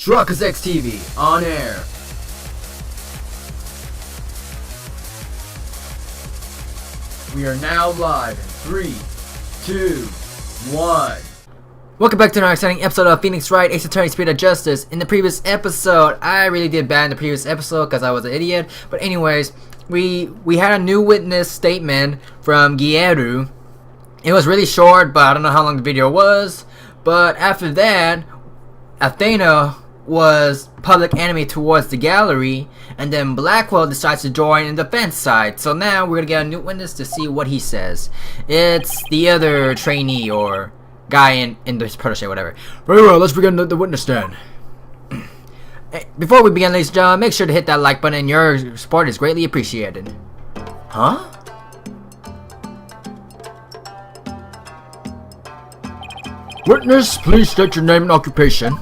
Reconstructing TV on air. We are now live in 3, 2, 1. Welcome back to another exciting episode of Phoenix Wright, Ace Attorney Spirit of Justice. In the previous episode, I really did bad in the previous episode because I was an idiot. But anyways, we had a new witness statement from Gieru. It was really short, but I don't know how long the video was. But after that, Athena was public enemy towards the gallery, and then Blackwell decides to join in the defense side. So now we're gonna get a new witness to see what he says. It's the other trainee or guy in the protege, whatever. Very well, let's begin the witness stand. Before we begin, ladies and gentlemen, make sure to hit that like button, and your support is greatly appreciated. Huh? Witness, please state your name and occupation.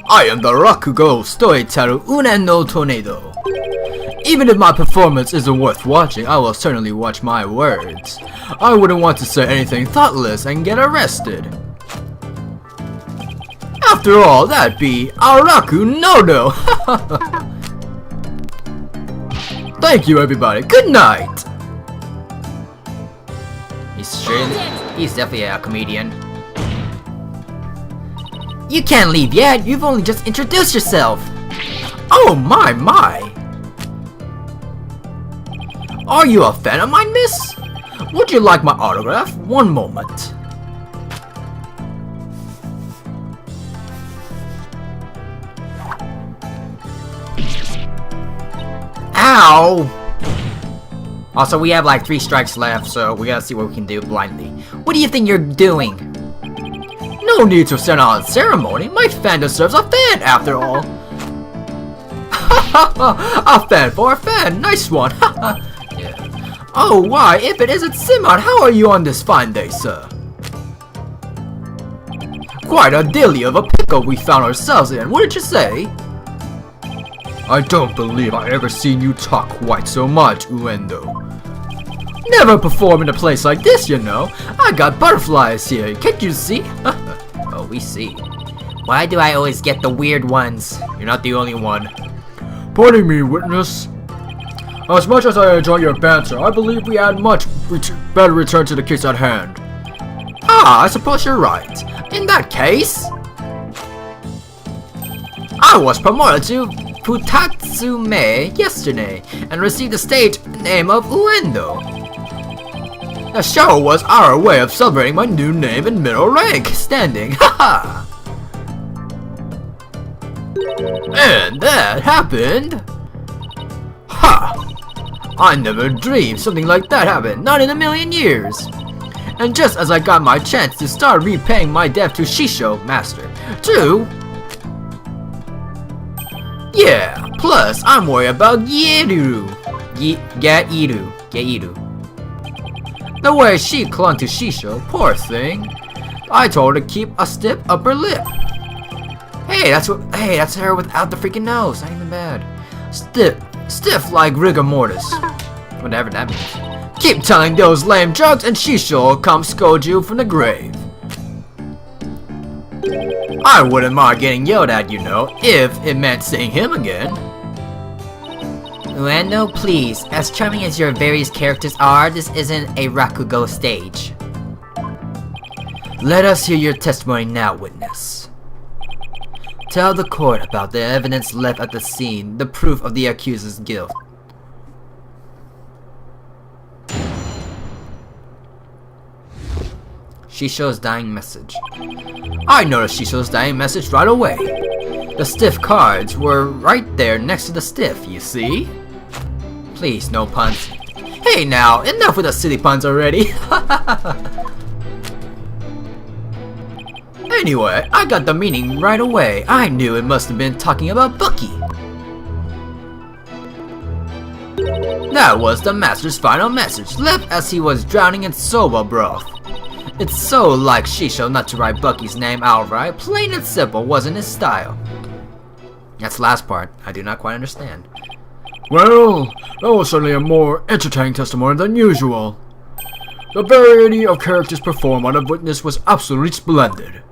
I am the Rakugo storyteller Uendo Tornado. Even if my performance isn't worth watching, I will certainly watch my words. I wouldn't want to say anything thoughtless and get arrested. After all, that'd be Araku Nodo. Thank you, everybody. Good night. He's definitely a comedian. You can't leave yet. You've only just introduced yourself. Oh my. Are you a fan of mine, miss? Would you like my autograph? One moment. Ow! Also, we have like 3 strikes left, so we gotta see what we can do blindly. What do you think you're doing? No need to send out a ceremony. My fan deserves a fan, after all. A fan for a fan. Nice one. Yeah. Oh, why? If it isn't Simon, how are you on this fine day, sir? Quite a dilly of a pickle we found ourselves in, wouldn't you say? I don't believe I ever seen you talk quite so much, Uendo. Never perform in a place like this, you know. I got butterflies here, can't you see? Oh, we see. Why do I always get the weird ones? You're not the only one. Pardon me, witness. As much as I enjoy your banter, I believe we had much better return to the case at hand. Ah, I suppose you're right. In that case, I was promoted to Futatsume yesterday and received the stage name of Uendo. The show was our way of celebrating my new name and middle rank standing. Haha. And that happened. Ha! I never dreamed something like that happened, not in a million years. And just as I got my chance to start repaying my debt to Shisho Master, too. Yeah, plus I'm worried about Geiru. Geiru. The way she clung to Shisho, poor thing. I told her to keep a stiff upper lip. Hey, that's her without the freaking nose. Not even bad. Stiff like rigor mortis. Whatever that means. Keep telling those lame jokes and Shisho will come scold you from the grave. I wouldn't mind getting yelled at, you know, if it meant seeing him again. Uendo, please. As charming as your various characters are, this isn't a Rakugo stage. Let us hear your testimony now, witness. Tell the court about the evidence left at the scene, the proof of the accuser's guilt. Shisho's dying message. I noticed Shisho's dying message right away. The stiff cards were right there next to the stiff, you see? Please, no puns. Hey now, enough with the silly puns already. Anyway, I got the meaning right away. I knew it must have been talking about Bucky. That was the master's final message, left as he was drowning in soba broth. It's so like Shisho not to write Bucky's name outright. Plain and simple wasn't his style. That's the last part. I do not quite understand. Well, that was certainly a more entertaining testimony than usual. The variety of characters performed by the witness was absolutely splendid.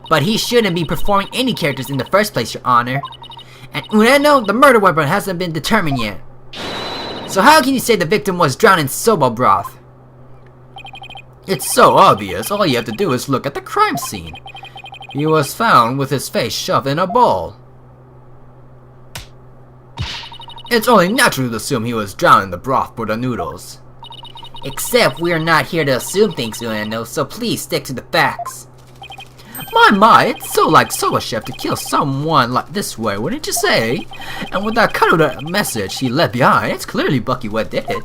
But he shouldn't be performing any characters in the first place, Your Honor. And Uendo, the murder weapon hasn't been determined yet. So how can you say the victim was drowned in soba broth? It's so obvious, all you have to do is look at the crime scene. He was found with his face shoved in a bowl. It's only natural to assume he was drowned in the broth for the noodles. Except we're not here to assume things, Uendo, so please stick to the facts. My, it's so like Soba Chef to kill someone like this way, wouldn't you say? And with that Karuta message he left behind, it's clearly Bucky what did it.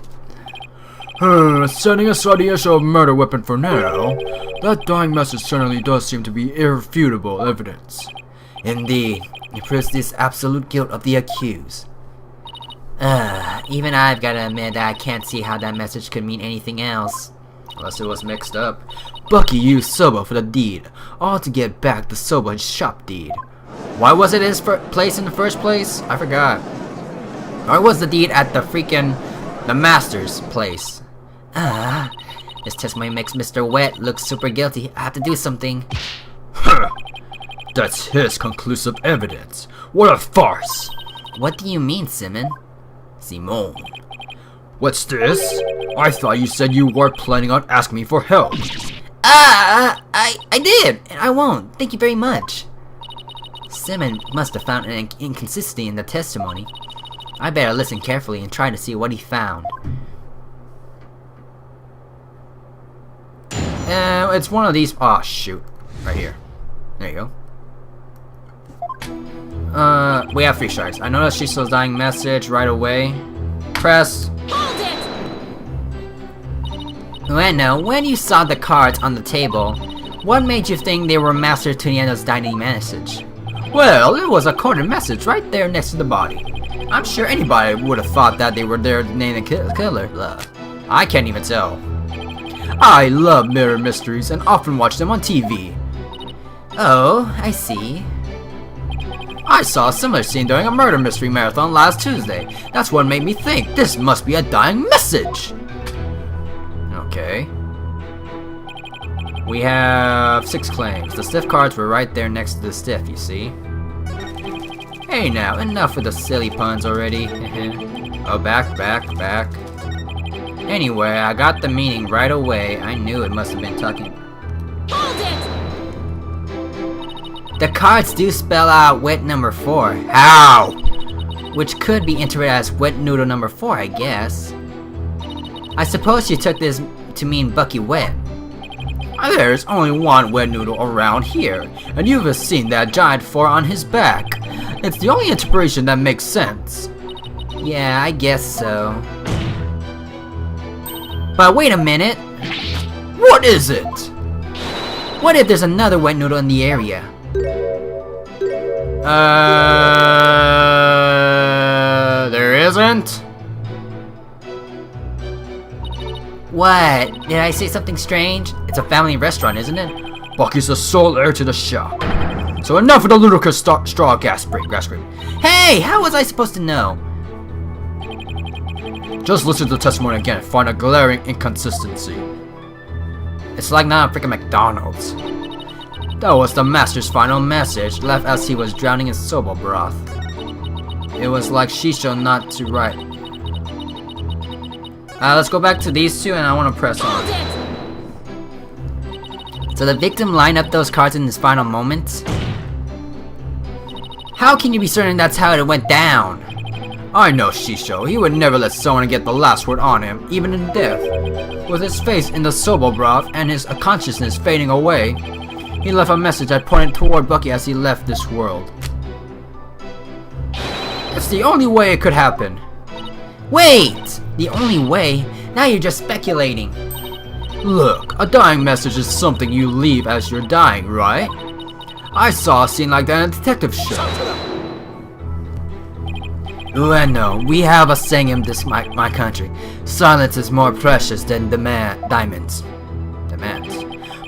Setting aside the issue of murder weapon for now, that dying message certainly does seem to be irrefutable evidence. Indeed, it proves this absolute guilt of the accused. Even I've gotta admit that I can't see how that message could mean anything else. Unless it was mixed up. Bucky used Soba for the deed, all to get back the Soba shop deed. Why was it his place in the first place? I forgot. Or was the deed at the master's place? This testimony makes Mr. Wet look super guilty. I have to do something. That's his conclusive evidence. What a farce! What do you mean, Simon? Simone. What's this? I thought you said you weren't planning on asking me for help. I did, and I won't. Thank you very much. Simon must have found an inconsistency in the testimony. I better listen carefully and try to see what he found. It's one of these. Oh shoot! Right here. There you go. We have 3 shards. I noticed Shisho's dying message right away. Press. Hold it! Uendo, when you saw the cards on the table, what made you think they were Master Tuniendo's dying message? Well, it was a coded message right there next to the body. I'm sure anybody would have thought that they were there to name the killer. I can't even tell. I love mirror mysteries and often watch them on TV. Oh, I see. I saw a similar scene during a murder mystery marathon last Tuesday. That's what made me think this must be a dying message. Okay. We have 6 claims. The stiff cards were right there next to the stiff, you see. Hey now, enough with the silly puns already. Oh, back. Anyway, I got the meaning right away. I knew it must have been talking. Hold it! The cards do spell out wet number 4. How? Which could be interpreted as wet noodle number 4, I guess. I suppose you took this to mean Bucky Wet. There's only one wet noodle around here, and you've seen that giant 4 on his back. It's the only interpretation that makes sense. Yeah, I guess so. But wait a minute! What is it? What if there's another wet noodle in the area? There isn't? What? Did I say something strange? It's a family restaurant, isn't it? Bucky's the sole heir to the shop. So enough of the ludicrous straw gas scrape. Hey! How was I supposed to know? Just listen to the testimony again and find a glaring inconsistency. It's like not a freaking McDonald's. That was the master's final message, left as he was drowning in soba broth. It was like Shisho not to write. Let's go back to these 2 and I want to press on. So the victim lined up those cards in his final moments? How can you be certain that's how it went down? I know Shisho. He would never let someone get the last word on him, even in death. With his face in the soba broth and his consciousness fading away, he left a message that pointed toward Bucky as he left this world. It's the only way it could happen. Wait! The only way? Now you're just speculating. Look, a dying message is something you leave as you're dying, right? I saw a scene like that in a detective show. Uendo, we have a saying in this my country. Silence is more precious than diamonds. Demands.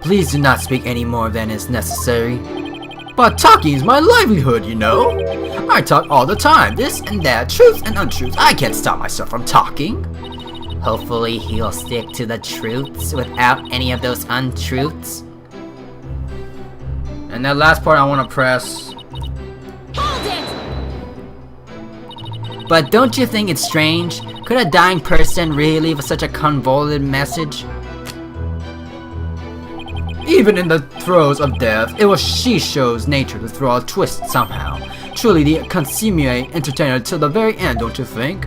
Please do not speak any more than is necessary. But talking is my livelihood, you know. I talk all the time, this and that, truths and untruths. I can't stop myself from talking. Hopefully he'll stick to the truths without any of those untruths. And that last part I want to press. Hold it! But don't you think it's strange? Could a dying person really leave such a convoluted message? Even in the throes of death, it was Shisho's nature to throw a twist somehow. Truly the consummate entertainer till the very end, don't you think?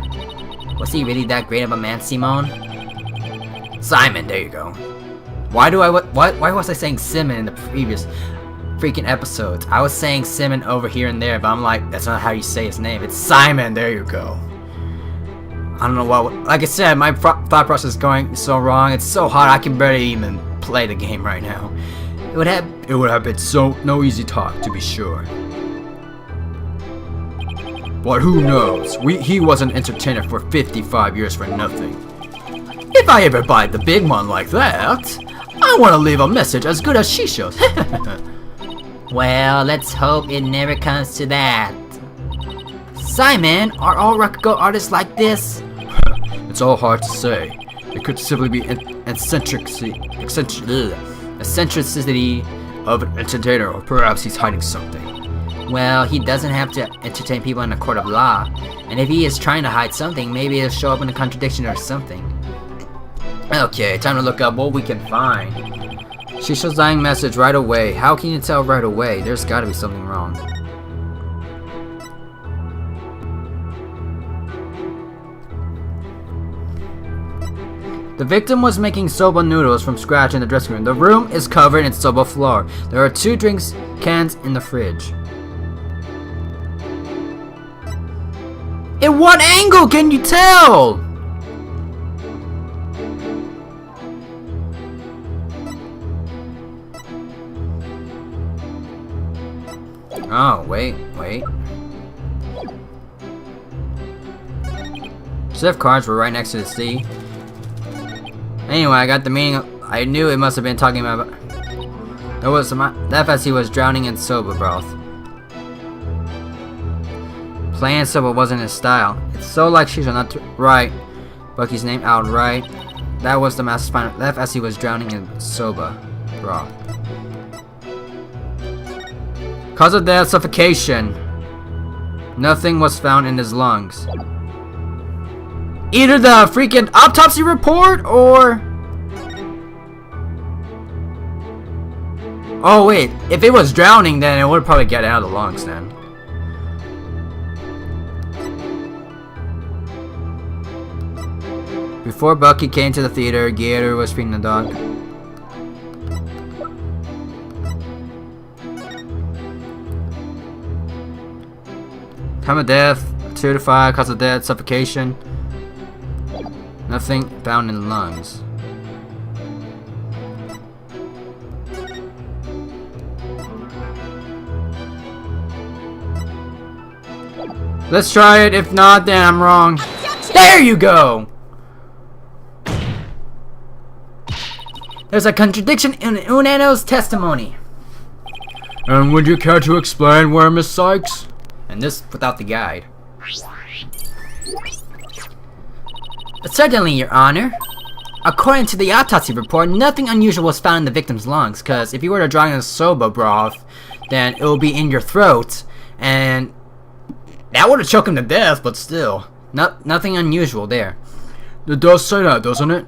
Was he really that great of a man, Simon? Simon, there you go. Why was I saying Simon in the previous freaking episodes? I was saying Simon over here and there, but I'm like, that's not how you say his name. It's Simon, there you go. I don't know what, like I said, my thought process is going so wrong. It's so hot, I can barely even play the game right now. It would have been so no easy talk, to be sure. But who knows? He was an entertainer for 55 years for nothing. If I ever buy the big one like that, I want to leave a message as good as Shisho's. Well, let's hope it never comes to that. Simon, are all Rakugo artists like this? It's all hard to say. It could simply be eccentricity of an entertainer, or perhaps he's hiding something. Well, he doesn't have to entertain people in a court of law. And if he is trying to hide something, maybe it'll show up in a contradiction or something. Okay, time to look up what we can find. Shisho's dying message right away. How can you tell right away? There's gotta be something wrong. The victim was making soba noodles from scratch in the dressing room. The room is covered in soba flour. There are 2 drinks cans in the fridge. In what angle can you tell? Oh, wait. Civ cards were right next to the C. Anyway, I got the meaning. I knew it must have been talking about. There was some. That as he was drowning in soba broth. Playing soba wasn't his style. It's so like Shisho not to Wright. Bucky's name outright. That was the master's final. Left as he was drowning in soba broth. Cause of death, suffocation. Nothing was found in his lungs. Either the freaking autopsy report or... Oh wait, if it was drowning then it would probably get out of the lungs then. Before Bucky came to the theater, Gator was feeding the dog. Time of death, 2 to 5, cause of death, suffocation. Nothing found in the lungs. Let's try it, if not then I'm wrong. There you go! There's a contradiction in Uendo's testimony. And would you care to explain where Miss Sykes? And this without the guide. Certainly, Your Honor. According to the autopsy report, nothing unusual was found in the victim's lungs, because if you were to drown in soba broth, then it will be in your throat, and that would have choked him to death, but still. Nothing unusual there. It does say that, doesn't it?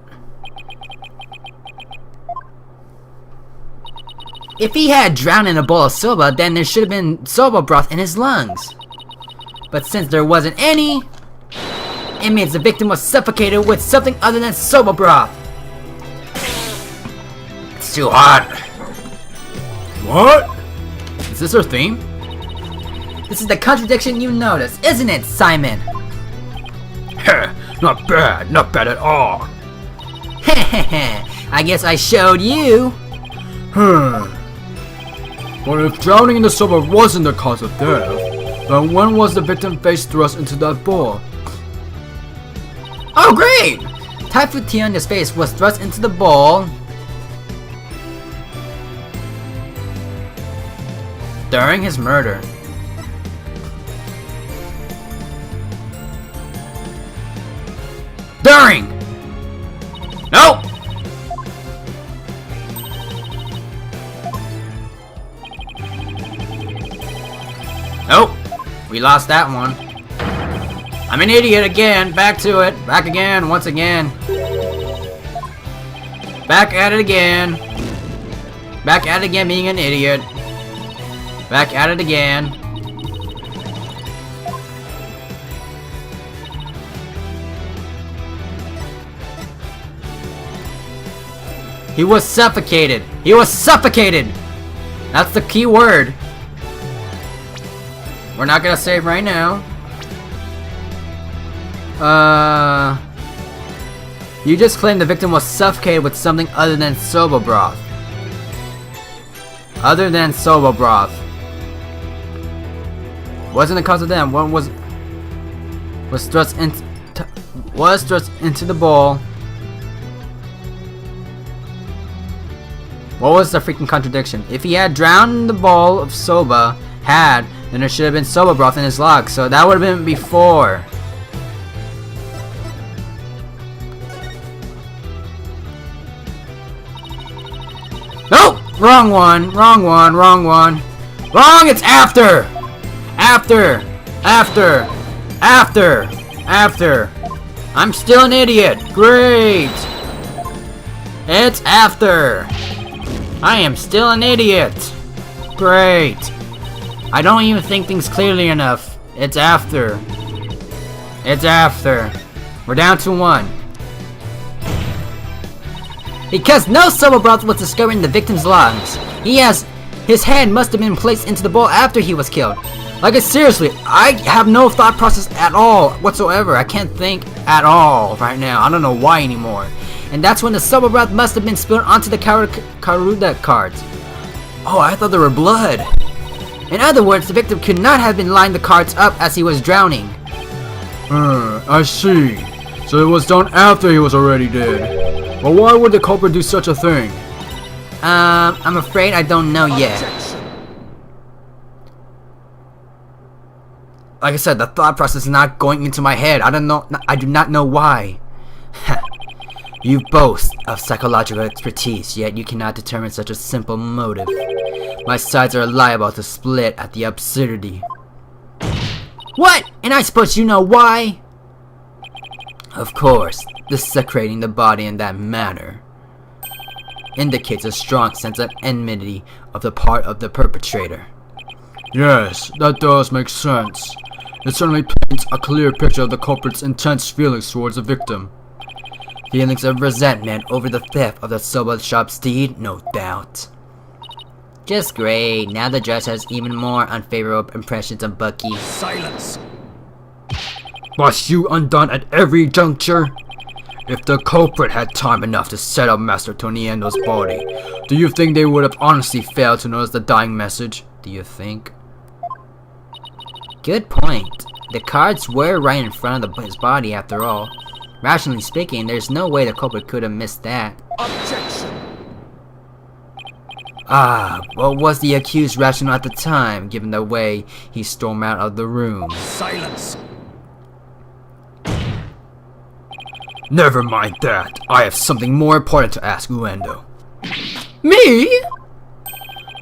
If he had drowned in a bowl of soba, then there should have been soba broth in his lungs. But since there wasn't any, it means the victim was suffocated with something other than soba broth. It's too hot. What? Is this her theme? This is the contradiction you notice, isn't it, Simon? Not bad at all. I guess I showed you. But if drowning in the soba wasn't the cause of death, then when was the victim face thrust into that bowl? Oh great! Typhoon Tion's face was thrust into the bowl during his murder. During! No! We lost that one. I'm an idiot again. Back to it. Back again. Once again. Back at it again. Back at it again being an idiot. Back at it again. He was suffocated. He was suffocated. That's the key word. We're not gonna save right now. You just claimed the victim was suffocated with something other than soba broth. Other than soba broth. Wasn't the cause of them. One was thrust into the bowl. What was the freaking contradiction? If he had drowned the bowl of soba, then there should have been soba broth in his log, so that would have been before. Nope! Wrong one, wrong one, wrong one. Wrong! It's after! After! After! After! After! I'm still an idiot! Great! It's after! I am still an idiot! Great! I don't even think things clearly enough. It's after. It's after. We're down to 1. Because no soba broth was discovered in the victim's lungs. His hand must have been placed into the bowl after he was killed. Like, seriously, I have no thought process at all whatsoever. I can't think at all right now. I don't know why anymore. And that's when the soba broth must have been spilled onto the Karuta cards. Oh, I thought they were blood. In other words, the victim could not have been lining the cards up as he was drowning. I see. So it was done after he was already dead. But why would the culprit do such a thing? I'm afraid I don't know yet. Like I said, the thought process is not going into my head. I do not know why. You boast of psychological expertise, yet you cannot determine such a simple motive. My sides are liable to split at the absurdity. What? And I suppose you know why? Of course, desecrating the body in that manner indicates a strong sense of enmity of the part of the perpetrator. Yes, that does make sense. It certainly paints a clear picture of the culprit's intense feelings towards the victim. Feelings of resentment over the theft of the soba shop's deed, no doubt. Just great. Now the judge has even more unfavorable impressions of Bucky. Silence! Was you undone at every juncture? If the culprit had time enough to set up Master Toniendo's body, do you think they would have honestly failed to notice the dying message? Do you think? Good point. The cards were right in front of his body after all. Rationally speaking, there's no way the culprit could have missed that. Objection! What was the accused rational at the time, given the way he stormed out of the room? Silence! Never mind that. I have something more important to ask Uendo. Me?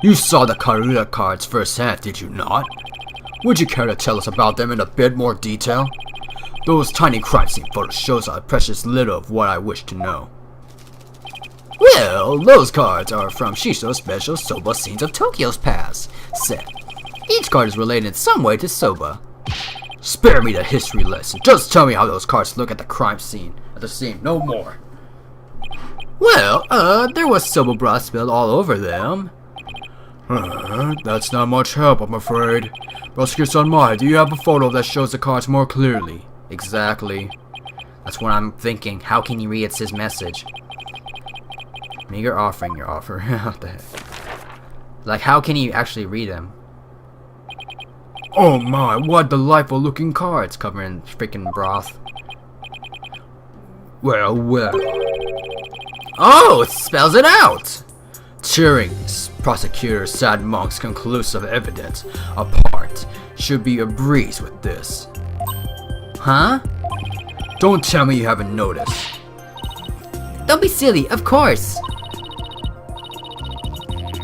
You saw the Karuta cards firsthand, did you not? Would you care to tell us about them in a bit more detail? Those tiny crime scene photos shows a precious little of what I wish to know. Well, those cards are from Shisho's special Soba Scenes of Tokyo's Past set. Each card is related in some way to Soba. Spare me the history lesson. Just tell me how those cards look at the crime scene. No more. Well, there was soba broth spilled all over them. That's not much help, I'm afraid. Prosecutor-san, do you have a photo that shows the cards more clearly? Exactly. That's what I'm thinking. How can you read his message? I mean, you're offering your offer. What the heck? Like, how can you actually read them? Oh my, what delightful looking cards Covered in freaking broth. Well. Oh, it spells it out! Tearing prosecutor Sad Monk's conclusive evidence apart should be a breeze with this. Huh? Don't tell me you haven't noticed. Don't be silly, of course!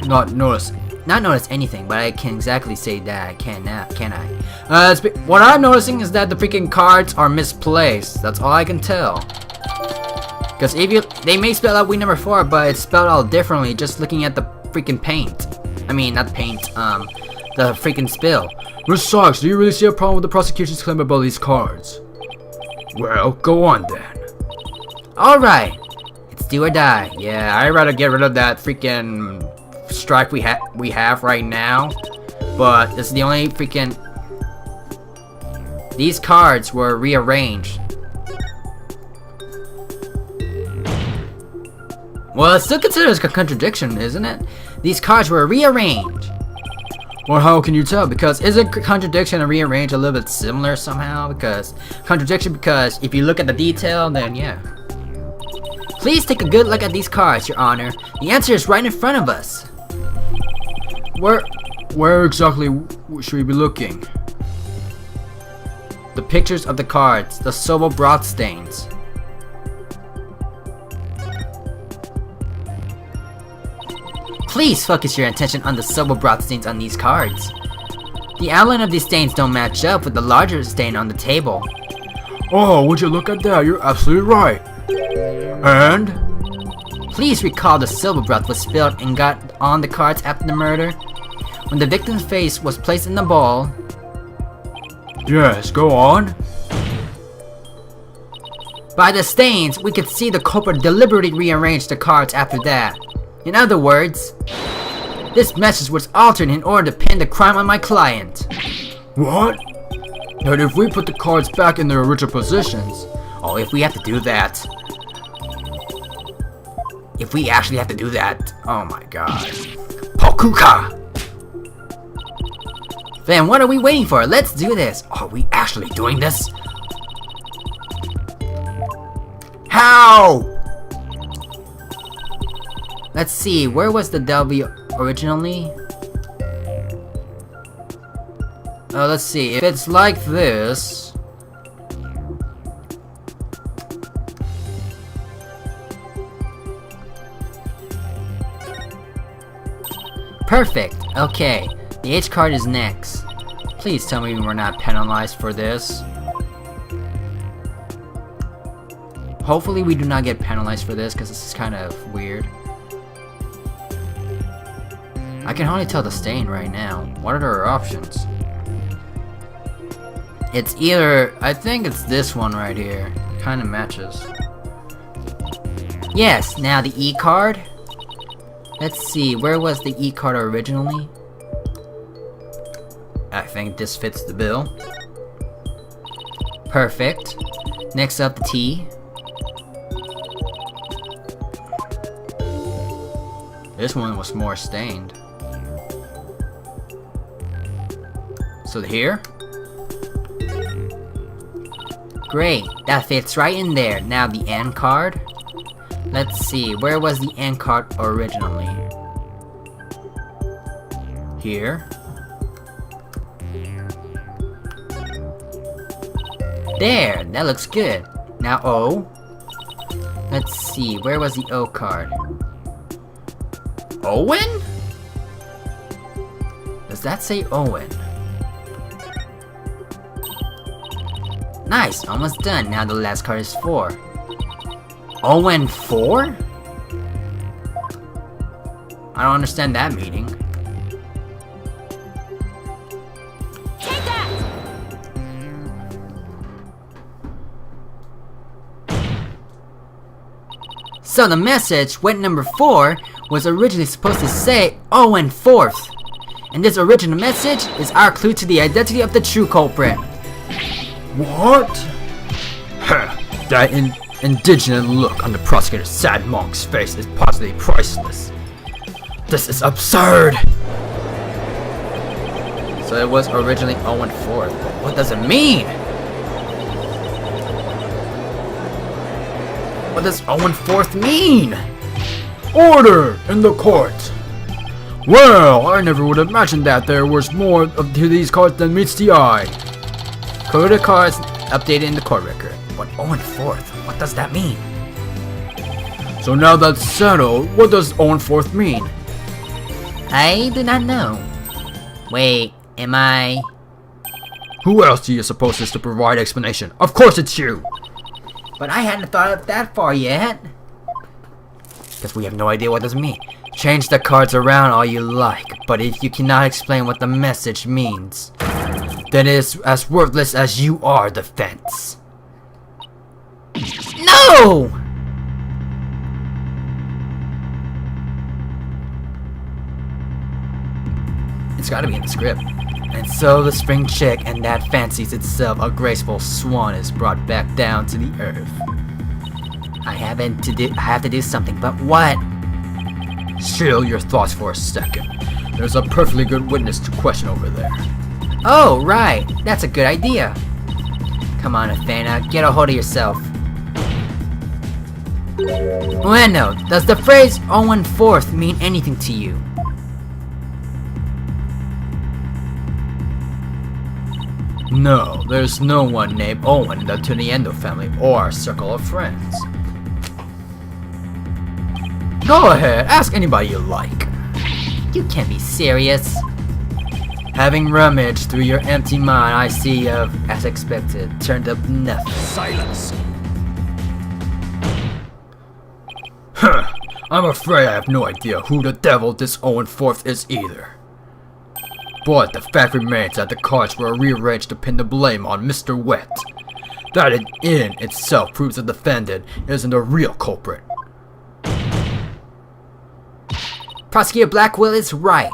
Not notice anything, but I can exactly say that, can I? What I'm noticing is that the freaking cards are misplaced. That's all I can tell. Because they may spell out week number 4, but it's spelled out differently just looking at the freaking paint. I mean, not paint, the freaking spill. Miss Sykes, do you really see a problem with the prosecution's claim about these cards? Well, go on then. Alright, it's do or die. Yeah, I'd rather get rid of that freaking strike we have right now. But this is the only freaking... These cards were rearranged. Well, it's still considered as a contradiction, isn't it? These cards were rearranged. Well, how can you tell? Because isn't contradiction and rearrange a little bit similar somehow? Because contradiction, because if you look at the detail, then yeah. Please take a good look at these cards, Your Honor. The answer is right in front of us. Where exactly should we be looking? The pictures of the cards, the silver broth stains. Please focus your attention on the silver broth stains on these cards. The outline of these stains don't match up with the larger stain on the table. Oh, would you look at that? You're absolutely right. And? Please recall the silver broth was spilled and got on the cards after the murder. When the victim's face was placed in the bowl. Yes, go on. By the stains, we could see the culprit deliberately rearranged the cards after that. In other words, this message was altered in order to pin the crime on my client. What? But if we put the cards back in their original positions... Oh, if we have to do that. If we actually have to do that. Oh my god. Pokuka! Then what are we waiting for? Let's do this. Are we actually doing this? How? Let's see, where was the W originally? Oh, let's see, if it's like this... Perfect, okay. The H card is next. Please tell me we're not penalized for this. Hopefully we do not get penalized for this, because this is kind of weird. I can only tell the stain right now. What are our options? It's either... I think it's this one right here. Kinda matches. Yes, now the E card. Let's see, where was the E card originally? I think this fits the bill. Perfect. Next up, the T. This one was more stained. So here? Great, that fits right in there. Now the N card. Let's see, where was the N card originally? Here. There, that looks good. Now O. Let's see, where was the O card? Owen? Does that say Owen? Nice, almost done. Now the last card is 4. Owen 4? I don't understand that meaning. Take that! So the message, went number 4, was originally supposed to say Owen 4th. And this original message is our clue to the identity of the true culprit. What? That indignant look on the prosecutor's sad monk's face is positively priceless. This is absurd! So it was originally Owen 4th, but what does it mean? What does Owen 4th mean? Order in the court! Well, I never would have imagined that there was more to these cards than meets the eye. Karuta cards updated in the court record. But Owen 4th, what does that mean? So now that's settled, what does Owen 4th mean? I do not know. Wait, am I... Who else do you suppose is to provide explanation? Of course it's you! But I hadn't thought of that far yet. Because we have no idea what this means. Change the cards around all you like, but if you cannot explain what the message means, then it is as worthless as you are, the fence. No! It's gotta be in the script. And so the spring chick and that fancies itself a graceful swan is brought back down to the earth. I have to do something, but what? Chill your thoughts for a second. There's a perfectly good witness to question over there. Oh, right. That's a good idea. Come on, Athena, get a hold of yourself. Uendo, does the phrase Owen Fourth mean anything to you? No, there's no one named Owen in the Uendo family or our circle of friends. Go ahead, ask anybody you like. You can't be serious. Having rummaged through your empty mind, I see you've, as expected, turned up nothing. Silence. Huh, I'm afraid I have no idea who the devil this Owen Fourth is either. But the fact remains that the cards were rearranged to pin the blame on Mr. Wet. That in itself proves the defendant isn't the real culprit. Prosecutor Blackwell is right.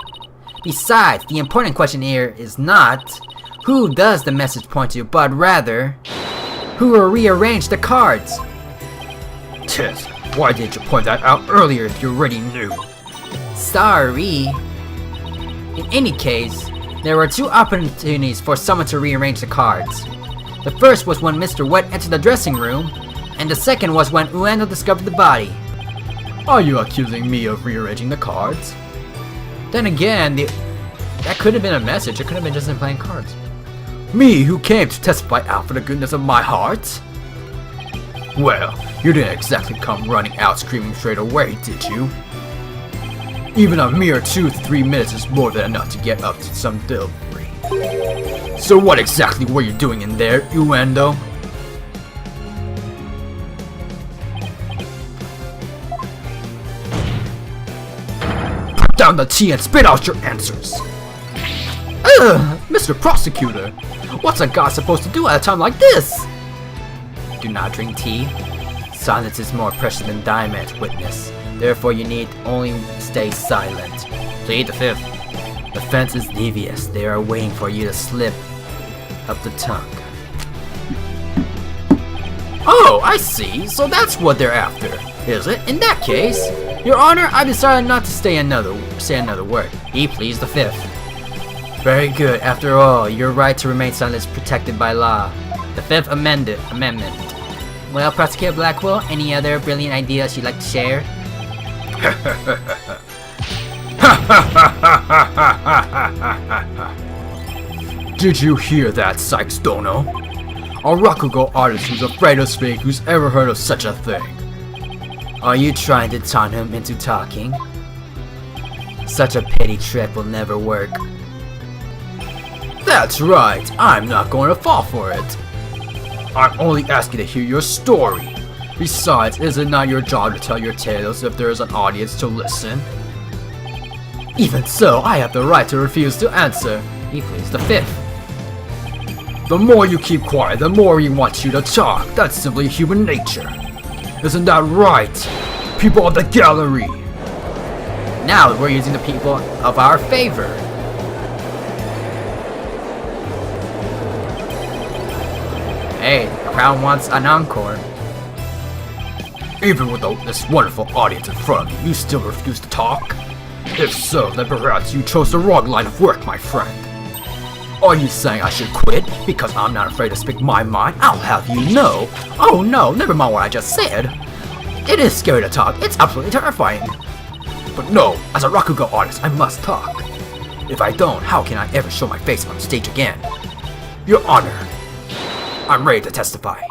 Besides, the important question here is not who does the message point to, but rather who will rearrange the cards. Tis, why didn't you point that out earlier if you already knew? Sorry. In any case, there were two opportunities for someone to rearrange the cards. The first was when Mr. Wet entered the dressing room, and the second was when Uendo discovered the body. Are you accusing me of rearranging the cards? Then again, that could have been a message. It could have been just in playing cards. Me, who came to testify out for the goodness of my heart? Well, you didn't exactly come running out screaming straight away, did you? Even a mere 2 to 3 minutes is more than enough to get up to some delivery. So what exactly were you doing in there, Uendo? Put down the tea and spit out your answers! Ugh! Mr. Prosecutor, what's a guy supposed to do at a time like this? Do not drink tea. Silence is more precious than diamonds, witness. Therefore, you need only stay silent. Plead the fifth. The fence is devious. They are waiting for you to slip up the tongue. Oh, I see. So that's what they're after, is it? In that case, Your Honor, I decided not to say another word. He pleads the fifth. Very good. After all, your right to remain silent is protected by law. The Fifth Amendment. Well, Prosecutor Blackwell, any other brilliant ideas you'd like to share? Did you hear that, Sykes Dono? A Rakugo artist who's afraid of speak who's ever heard of such a thing. Are you trying to taunt him into talking? Such a petty trick will never work. That's right, I'm not going to fall for it. I'm only asking to hear your story. Besides, is it not your job to tell your tales if there is an audience to listen? Even so, I have the right to refuse to answer. He pleads the fifth. The more you keep quiet, the more we want you to talk. That's simply human nature. Isn't that right, people of the gallery? Now we're using the people of our favor. Hey, the crowd wants an encore. Even with this wonderful audience in front of you, you still refuse to talk? If so, then perhaps you chose the wrong line of work, my friend. Are you saying I should quit because I'm not afraid to speak my mind? I'll have you know. Oh no, never mind what I just said. It is scary to talk, it's absolutely terrifying. But no, as a Rakugo artist, I must talk. If I don't, how can I ever show my face on stage again? Your Honor, I'm ready to testify.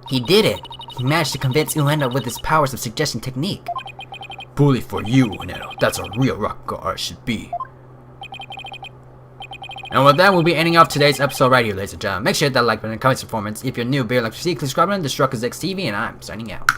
He did it. He managed to convince Uendo with his powers of suggestion technique. Bully for you, Uendo. That's a real Rakugo artist should be. And with that, we'll be ending off today's episode right here, ladies and gentlemen. Make sure to hit that like button and comment performance. If you're new, be like to see, click subscribe button, Destructors X TV, and I'm signing out.